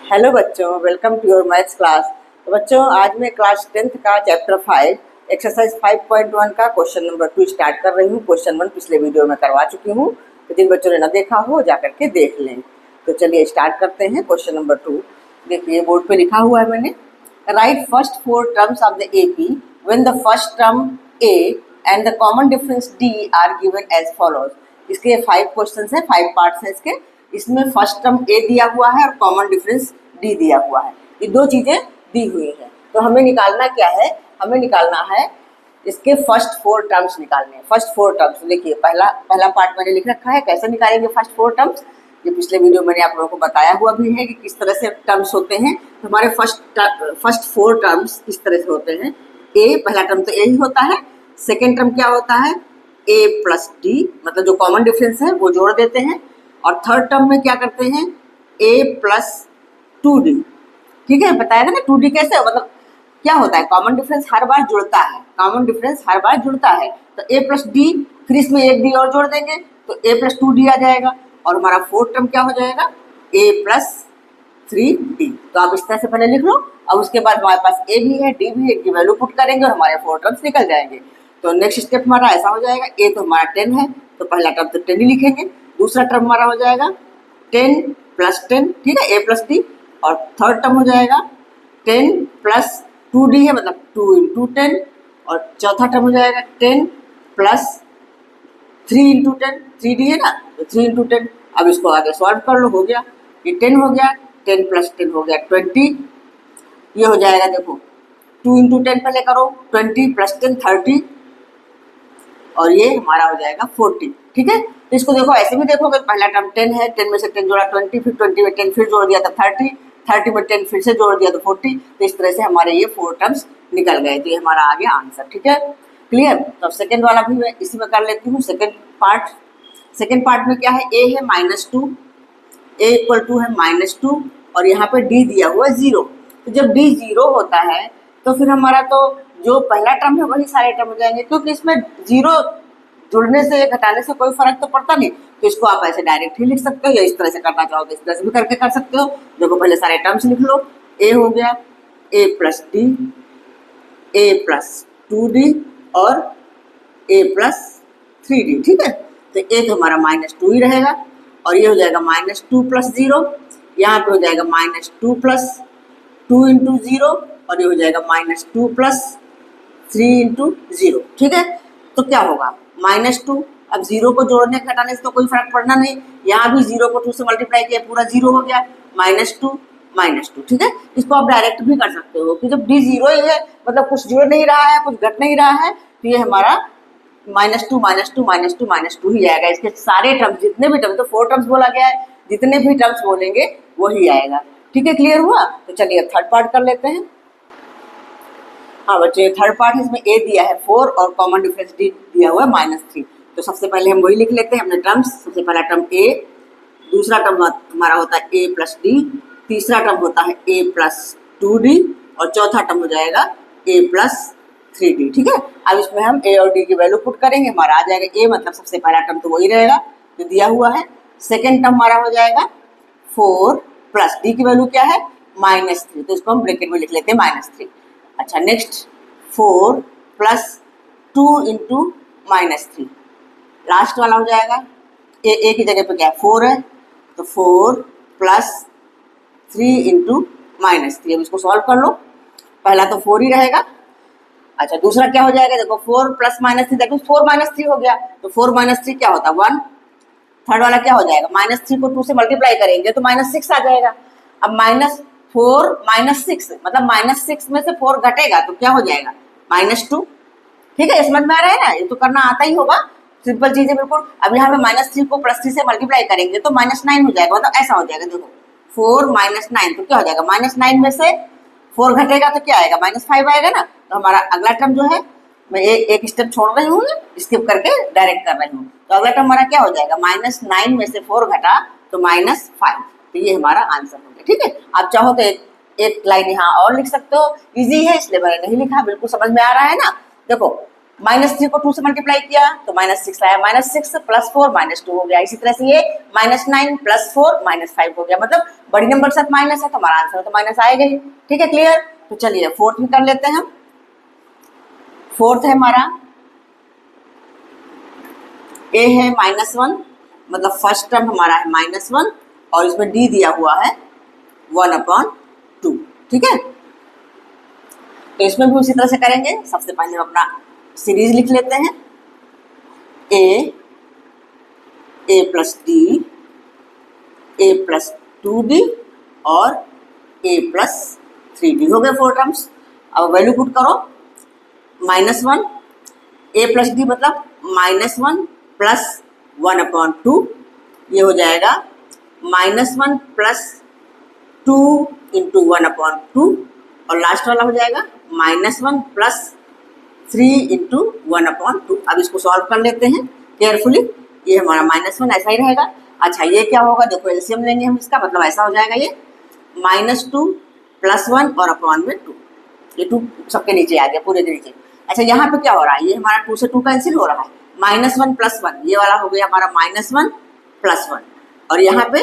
Hello बच्चों, welcome to your maths class. तो बच्चों, आज मैं क्लास 10th का चैप्टर 5 एक्सरसाइज 5.1 का क्वेश्चन नंबर 2 स्टार्ट कर रही हूँ। क्वेश्चन 1 पिछले वीडियो में करवा चुकी हूँ, तो जिन बच्चों ने ना देखा हो जा करके देख लें। तो चलिए स्टार्ट करते हैं। क्वेश्चन नंबर 2 देखिए, बोर्ड पे लिखा हुआ है मैंने, write first 4 terms of the AP when the first term A and the common difference D are given as follows. इसके 5 क्वेश्चन हैं, 5 पार्ट्स हैं इसके। इसमें फर्स्ट टर्म ए दिया हुआ है और कॉमन डिफरेंस डी दिया हुआ है। ये दो चीज़ें दी हुई हैं। तो हमें निकालना क्या है? हमें निकालना है इसके फर्स्ट 4 टर्म्स निकालने हैं। फर्स्ट 4 टर्म्स देखिए, पहला पार्ट मैंने लिख रखा है। कैसे निकालेंगे फर्स्ट 4 टर्म्स? ये पिछले वीडियो मैंने आप लोगों को बताया हुआ भी है कि किस तरह से टर्म्स होते हैं। तो हमारे फर्स्ट 4 टर्म्स इस तरह से होते हैं। ए, पहला टर्म तो ए ही होता है। सेकेंड टर्म क्या होता है? ए प्लस डी, मतलब जो कॉमन डिफरेंस है वो जोड़ देते हैं। और थर्ड टर्म में क्या करते हैं? a plus 2d। ठीक है, बताया था ना 2d कैसे, मतलब क्या होता है? कॉमन डिफरेंस हर बार जुड़ता है, कॉमन डिफरेंस हर बार जुड़ता है। तो a प्लस डी, फिर इसमें एक d और जोड़ देंगे तो a प्लस 2d आ जाएगा। और हमारा फोर्थ टर्म क्या हो जाएगा? a plus 3d। तो आप इस तरह से पहले लिख लो। अब उसके बाद हमारे पास a भी है, d भी है, की वैल्यू पुट करेंगे और हमारे 4 टर्म्स निकल जाएंगे। तो नेक्स्ट स्टेप हमारा ऐसा हो जाएगा, a तो हमारा 10 है, तो पहला टर्म तो 10 ही लिखेंगे। दूसरा टर्म हमारा हो जाएगा 10 प्लस 10, ठीक है, a प्लस डी। और थर्ड टर्म हो जाएगा 10 प्लस 2d है, मतलब 2 इंटू 10। और चौथा टर्म हो जाएगा 10 प्लस 3 इंटू 10, 3d है ना, तो 3 इंटू 10। अब इसको आगे सॉल्व कर लो, हो गया। ये 10 हो गया, 10 प्लस 10 हो गया 20। ये हो जाएगा, देखो 2 इंटू 10 पहले करो, 20 प्लस 10 30, और ये हमारा हो जाएगा 40। ठीक है, तो इसको देखो, ऐसे भी देखोगे, पहला टर्म 10 है, 10 में से 10 जोड़ा 20, फिर 20 में 10 फिर जोड़ दिया तो 30, 30 में 10 फिर से जोड़ दिया तो 40। तो इस तरह से हमारे ये 4 टर्म्स निकल गए। तो ये हमारा आ गया आंसर। ठीक है, क्लियर। तो सेकेंड वाला भी मैं इसी में कर लेती हूँ। सेकेंड पार्ट में क्या है? a है -2, a इक्वल टू है -2, और यहाँ पे d दिया हुआ है 0। तो जब d 0 होता है तो फिर हमारा तो जो पहला टर्म है वही सारे टर्म हो जाएंगे, क्योंकि इसमें 0 जुड़ने से घटाने से कोई फर्क तो पड़ता नहीं। तो इसको आप ऐसे डायरेक्ट ही लिख सकते हो, या इस तरह से करना चाहो तो इस तरह से भी करके कर सकते हो। देखो, पहले सारे टर्म्स लिख लो। a हो गया a plus D, a plus 2d और a प्लस 3d। ठीक है, तो a तो हमारा -2 ही रहेगा, और ये हो जाएगा -2 प्लस 0। यहाँ पे हो जाएगा -2 प्लस 2 इंटू 0, और ये हो जाएगा -2 प्लस 3 इंटू 0। ठीक है, तो क्या होगा? -2। अब 0 को जोड़ने घटाने से तो कोई फर्क पड़ना नहीं। यहाँ भी 0 को 2 से मल्टीप्लाई किया, पूरा 0 हो गया, -2। ठीक है, इसको आप डायरेक्ट भी कर सकते हो कि जब d 0 ही है, मतलब कुछ जुड़ नहीं रहा है, कुछ घट नहीं रहा है, तो ये हमारा -2 ही आएगा। इसके सारे टर्म्स, जितने भी टर्म्स, तो 4 टर्म्स बोला गया है, जितने भी टर्म्स बोलेंगे वही आएगा। ठीक है, क्लियर हुआ? तो चलिए थर्ड पार्ट कर लेते हैं। हाँ बच्चे, थर्ड पार्ट है, इसमें a दिया है 4 और कॉमन डिफरेंस d दिया हुआ है -3। तो सबसे पहले हम वही लिख लेते हैं अपने टर्म्स। सबसे पहला टर्म a, दूसरा टर्म हमारा होता है a प्लस डी, तीसरा टर्म होता है a प्लस 2d, और चौथा टर्म हो जाएगा a प्लस 3d। ठीक है, अब इसमें हम a और d की वैल्यू पुट करेंगे। हमारा आ जाएगा a, मतलब सबसे पहला टर्म तो वही रहेगा जो दिया हुआ है। सेकेंड टर्म हमारा हो जाएगा 4 प्लस d की वैल्यू क्या है? -3, तो इसको हम ब्रैकेट में लिख लेते हैं -3। अच्छा, नेक्स्ट 4 प्लस 2 इंटू -3, लास्ट वाला हो जाएगा। ए की जगह पे क्या है? 4 है, तो 4 प्लस 3 इंटू -3। अब इसको सॉल्व कर लो। पहला तो 4 ही रहेगा। अच्छा, दूसरा क्या हो जाएगा? देखो, 4 प्लस -3, देखो 4 -3 हो गया, तो 4 -3 क्या होता है? 1। थर्ड वाला क्या हो जाएगा? -3 को 2 से मल्टीप्लाई करेंगे तो -6 आ जाएगा। अब -4 -6, मतलब -6 में से 4 घटेगा तो क्या हो जाएगा? -2। ठीक है, समझ में आ रहा है ना? ये तो करना आता ही होगा, सिंपल चीज है बिल्कुल। अब यहाँ पे -3 को +3 से मल्टीप्लाई करेंगे तो -9 हो जाएगा, मतलब ऐसा हो जाएगा। देखो 4 -9 तो क्या हो जाएगा? -9 में से 4 घटेगा तो क्या आएगा? -5 आएगा ना। तो हमारा अगला टर्म जो है, मैं एक स्टेप छोड़ रही हूँ, स्किप करके डायरेक्ट कर रही हूँ। तो अगला टर्म हमारा क्या हो जाएगा? -9 में से 4 घटा तो -5। तो ये हमारा आंसर हो गया। ठीक है, आप चाहो तो एक लाइन यहाँ और लिख सकते हो, इजी है इसलिए मैंने नहीं लिखा, बिल्कुल समझ में आ रहा है ना। देखो, -3 को 2 से मल्टीप्लाई किया तो -6 आया, -6 + 4 -2 हो गया। इसी तरह से ये -9 + 4 -5 हो गया। मतलब बड़ी नंबर के साथ माइनस है तो हमारा आंसर तो माइनस आएगा ही। ठीक है, क्लियर। तो चलिए फोर्थ में कर लेते हैं हम। फोर्थ है हमारा a है -1, मतलब फर्स्ट टर्म हमारा है -1 और इसमें d दिया हुआ है 1/2। ठीक है, तो इसमें भी उसी तरह से करेंगे। सबसे पहले हम अपना सीरीज लिख लेते हैं, a + d, a + 2d और a + 3d हो गए 4 टर्म्स। अब वैल्यू पुट करो, -1 a + d मतलब -1 + 1/2, ये हो जाएगा -1 + 2 × 1/2 और लास्ट वाला हो जाएगा -1 + 3 × 1/2। अब इसको सॉल्व कर लेते हैं केयरफुली। ये हमारा -1 ऐसा ही रहेगा। अच्छा, ये क्या होगा, देखो एलसीएम लेंगे हम इसका, मतलब ऐसा हो जाएगा ये -2 + 1 और अपॉन में 2, ये 2 सबके नीचे आ गया, पूरे के नीचे। अच्छा, यहाँ पे क्या हो रहा है, ये हमारा 2 से 2 कैंसिल हो रहा है, -1 + 1 ये वाला हो गया हमारा -1 + 1 और यहाँ पे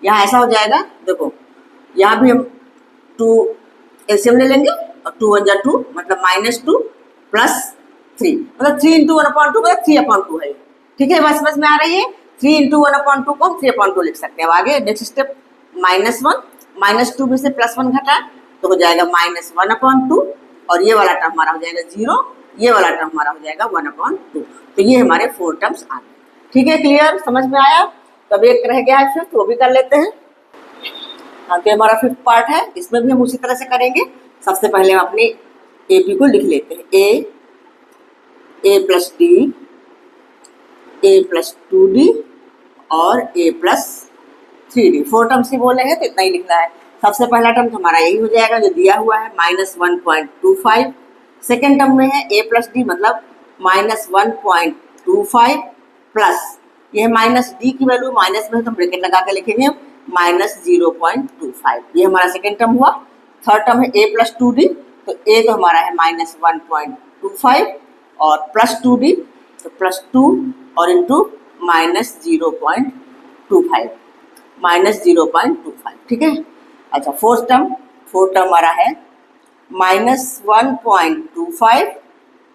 यहाँ ऐसा हो जाएगा, देखो यहाँ भी हम 2 एलसीएम ले लेंगे और 2 × 2 मतलब -2 + 3 मतलब 3 × 1/2 मतलब 3/2 है। ठीक है, बस में आ रही है। 3 × 1/2 को हम 3/2 लिख सकते हैं। अब आगे नेक्स्ट स्टेप, -1 -2 में से +1 घटा तो हो जाएगा -1/2 और ये वाला टर्म हमारा हो जाएगा 0, ये वाला टर्म हमारा हो जाएगा 1/2। तो ये हमारे 4 टर्म्स आ गए। ठीक है, क्लियर, समझ में आया। तो अब एक रह गया है फिफ्थ, वो भी कर लेते हैं। हाँ, तो हमारा फिफ्थ पार्ट है, इसमें भी हम उसी तरह से करेंगे। सबसे पहले हम अपने AP को लिख लेते हैं, a + d, a + 2d और a + 3d। 4 टर्म्स ही बोले हैं तो इतना ही लिखना है। सबसे पहला टर्म हमारा यही हो जाएगा जो दिया हुआ है -1.25। सेकेंड टर्म में है a + d मतलब -1.25 प्लस ये -d की वैल्यू माइनस में है तो ब्रैकेट लगा के लिखेंगे -0.25, ये हमारा सेकेंड टर्म हुआ। थर्ड टर्म है a + 2d, तो a तो हमारा है -1.25 और +2d तो +2 और इंटू -0.25, ठीक है। अच्छा, फोर्थ टर्म हमारा है -1.25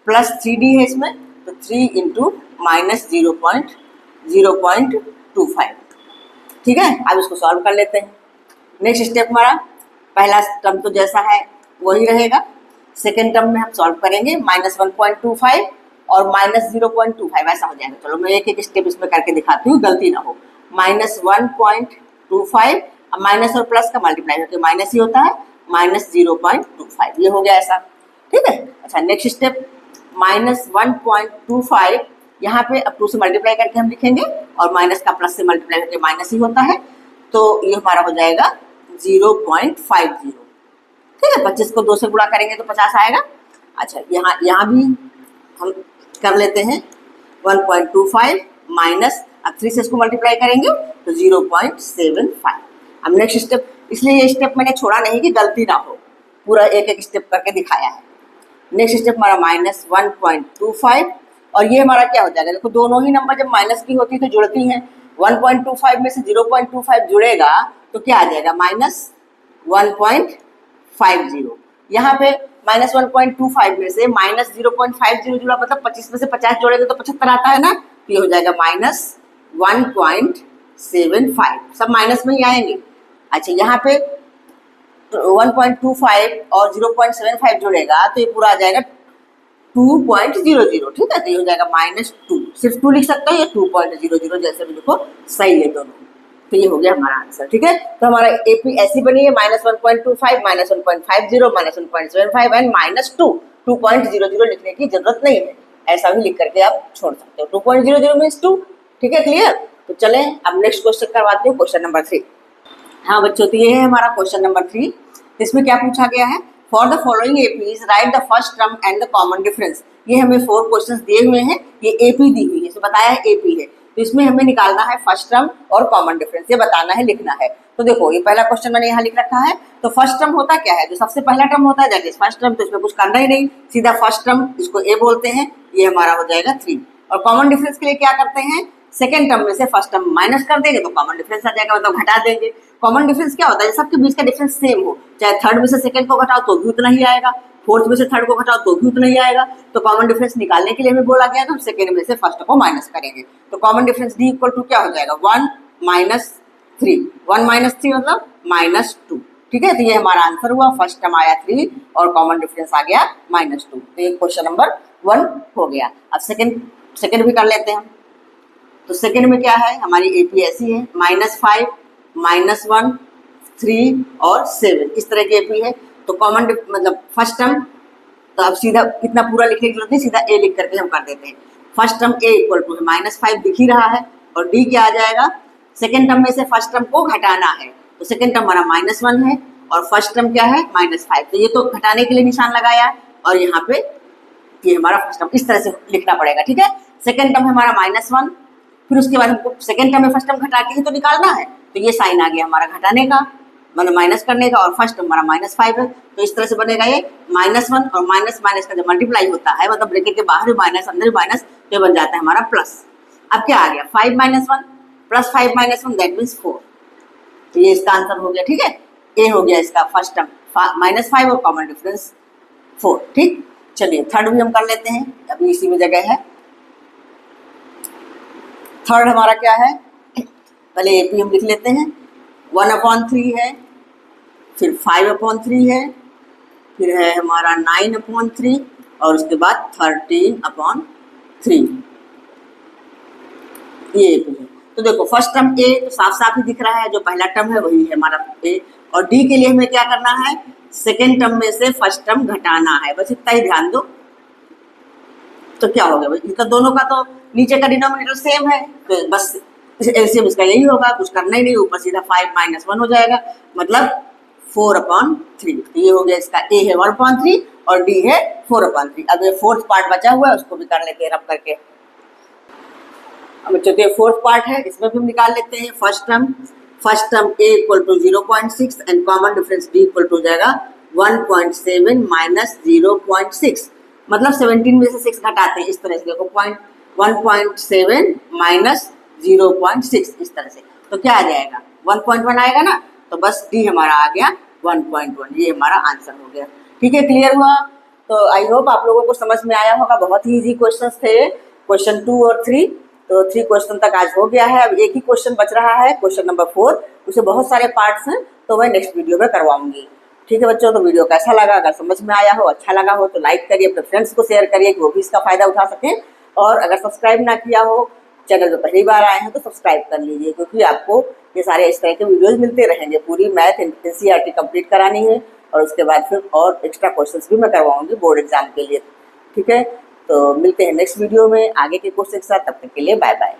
प्लस 3d है इसमें तो 3 × -0.25, ठीक है। अब इसको सॉल्व कर लेते हैं। नेक्स्ट स्टेप हमारा पहला टर्म तो जैसा है वही रहेगा। सेकेंड टर्म में हम सॉल्व करेंगे -1.25 और -0.25 ऐसा हो जाएगा। चलो मैं एक एक स्टेप इसमें करके दिखाती हूँ, गलती ना हो। -1.25 अब माइनस और प्लस का मल्टीप्लाई होकर माइनस ही होता है, -0.25 ये हो गया ऐसा, ठीक है। अच्छा, नेक्स्ट स्टेप -1.25 यहाँ पे अब 2 से मल्टीप्लाई करके हम लिखेंगे और माइनस का प्लस से मल्टीप्लाई करके माइनस ही होता है, तो ये हमारा हो जाएगा 0.50, ठीक है। 25 को 2 से गुणा करेंगे तो 50 आएगा। अच्छा, यहाँ भी हम कर लेते हैं 1.25 माइनस, अब 3 से इसको मल्टीप्लाई करेंगे तो 0.75। अब नेक्स्ट स्टेप, इसलिए ये स्टेप मैंने छोड़ा नहीं कि गलती ना हो, पूरा एक एक स्टेप करके दिखाया है। नेक्स्ट स्टेप हमारा -1.25 और ये हमारा क्या हो जाएगा, देखो दोनों ही नंबर जब माइनस की होती है तो जुड़ती हैं। 1.25 में से 0.25 जुड़ेगा तो क्या आ जाएगा -1.50। यहाँ पे -1.25 में से -0.50 जुड़ा मतलब 25 में से 50 जोड़ेंगे तो 75 आता है ना, तो ये हो जाएगा -1.75, सब माइनस में ही आएंगे। अच्छा, यहाँ पे 1.25 और 0.75 जुड़ेगा तो ये पूरा आ जाएगा 2.00, ठीक है। तो ये हो जाएगा -2, सिर्फ 2 लिख सकते हो, ये 2.00 जैसे भी लिखो सही है दोनों। तो ये हो गया हमारा आंसर, ठीक है। तो हमारा AP ऐसी बनी है -1.25 -1.50 -1.75 एंड -2.00 लिखने की जरूरत नहीं है, ऐसा भी लिख करके आप छोड़ सकते हो। 2.00 मीन्स 2, ठीक है, क्लियर। तो चलें अब नेक्स्ट क्वेश्चन करवाती हूँ, क्वेश्चन नंबर 3। हाँ बच्चों, तो ये है हमारा क्वेश्चन नंबर 3। इसमें क्या पूछा गया है, for the following APs right the first term and the common difference. ये हमें 4 क्वेश्चंस दिए हुए हैं, ये AP दी हुई है, इसमें बताया है AP है। तो इसमें हमें निकालना है फर्स्ट टर्म और कॉमन डिफरेंस, ये बताना है, लिखना है। तो देखो ये पहला क्वेश्चन मैंने यहाँ लिख रखा है। तो फर्स्ट टर्म होता क्या है, जो सबसे पहला टर्म होता है दैट इज फर्स्ट टर्म, तो इसमें कुछ करना ही नहीं, सीधा फर्स्ट टर्म इसको ए बोलते हैं, ये हमारा हो जाएगा 3। और कॉमन डिफरेंस के लिए क्या करते हैं, सेकंड टर्म में से फर्स्ट टर्म माइनस कर देंगे तो कॉमन डिफरेंस आ जाएगा, मतलब घटा देंगे। कॉमन डिफरेंस क्या होता है, सबके बीच का डिफरेंस सेम हो, चाहे थर्ड में से सेकंड को घटाओ तो भी उतना ही आएगा, फोर्थ में से थर्ड को घटाओ तो भी उतना ही आएगा। तो कॉमन डिफरेंस निकालने के लिए हमें बोला गया तो हम सेकंड में से फर्स्ट को माइनस करेंगे। तो common difference D equal to क्या हो जाएगा, 1 माइनस 3, 1 माइनस 3 मतलब -2। ठीक है, तो ये हमारा आंसर हुआ, फर्स्ट टर्म आया 3 और कॉमन डिफरेंस आ गया -2। तो ये क्वेश्चन नंबर 1 हो गया। अब सेकंड भी कर लेते हैं। तो सेकंड में क्या है, हमारी एपी ऐसी है, -5, -1, 3 और 7, इस तरह की एपी है। तो कॉमन मतलब फर्स्ट टर्म, तो अब सीधा कितना पूरा लिखने की जरूरत नहीं, सीधा ए लिख करके हम कर देते हैं। First term A equal to -5 दिख ही रहा है, और डी क्या आ जाएगा, सेकेंड टर्म में से फर्स्ट टर्म को घटाना है। तो सेकेंड टर्म हमारा -1 है और फर्स्ट टर्म क्या है -5, तो ये तो घटाने के लिए निशान लगाया और यहाँ पे ये हमारा फर्स्ट टर्म, इस तरह से लिखना पड़ेगा। ठीक है, सेकेंड टर्म हमारा -1, फिर उसके बाद हमको सेकेंड टर्म में फर्स्ट टर्म घटा के ही तो निकालना है, तो ये साइन आ गया हमारा घटाने का, मतलब माइनस करने का, और फर्स्ट टर्म हमारा -5 है। तो इस तरह से बनेगा ये -1 और माइनस माइनस का जब मल्टीप्लाई होता है, मतलब ब्रैकेट के बाहर भी माइनस अंदर भी माइनस, तो बन जाता है हमारा प्लस। अब क्या आ गया, 5 - 1 + 5 - 1 दैट मीन्स 4। तो ये इसका आंसर हो गया। ठीक है, ए हो गया इसका फर्स्ट टर्म -5 और कॉमन डिफरेंस 4। ठीक, चलिए थर्ड भी हम कर लेते हैं, अभी इसी में जगह है। थर्ड हमारा क्या है, पहले एपी हम लिख लेते हैं। 1/3 है, फिर 5/3 है, फिर है हमारा 9/3 और उसके बाद 13/3, ये एपी है। तो देखो फर्स्ट टर्म ए तो साफ साफ ही दिख रहा है, जो पहला टर्म है वही है हमारा ए। और डी के लिए हमें क्या करना है, सेकेंड टर्म में से फर्स्ट टर्म घटाना है, बस इतना ही ध्यान दो। तो क्या हो गया भाई, तो दोनों का तो नीचे का डिनोमिनेटर सेम है, तो बस एलसीएम इसका यही होगा, कुछ करना ही नहीं, ऊपर सीधा 5 - 1 हो जाएगा, मतलब 4/3। तो ये हो गया इसका, ए है 1/3 और डी है 4/3। अब ये फोर्थ पार्ट बचा हुआ है, उसको भी कर लेते हैं रब करके। अब चलिए फोर्थ पार्ट है, इसमें भी हम निकाल लेते हैं first term A equal to 0.6 and common difference D equal to हो जाएगा 1.7 - 0.6, मतलब 17 में से 6 घटाते हैं इस तरह से, देखो 1.7 - 0.6 इस तरह से, तो क्या आ जाएगा 1.1 आएगा ना, तो बस डी हमारा आ गया 1.1, ये हमारा आंसर हो गया। ठीक है, क्लियर हुआ। तो आई होप आप लोगों को समझ में आया होगा, बहुत ही इजी क्वेश्चंस थे, क्वेश्चन 2 और 3। तो 3 क्वेश्चन तक आज हो गया है, अब एक ही क्वेश्चन बच रहा है, क्वेश्चन नंबर 4, उसे बहुत सारे पार्ट्स हैं, तो मैं नेक्स्ट वीडियो में करवाऊंगी। ठीक है बच्चों, तो वीडियो कैसा लगा, अगर समझ में आया हो, अच्छा लगा हो तो लाइक करिए, अपने फ्रेंड्स को शेयर करिए कि वो भी इसका फायदा उठा सकें। और अगर सब्सक्राइब ना किया हो, चैनल पर पहली बार आए हैं तो सब्सक्राइब कर लीजिए, क्योंकि आपको ये सारे इस तरह के वीडियोज मिलते रहेंगे। पूरी मैथ NCERT कंप्लीट करानी है और उसके बाद फिर और एक्स्ट्रा क्वेश्चंस भी मैं करवाऊंगी बोर्ड एग्जाम के लिए। ठीक है, तो मिलते हैं नेक्स्ट वीडियो में आगे के क्वेश्चन के साथ, तब तक के लिए बाय बाय।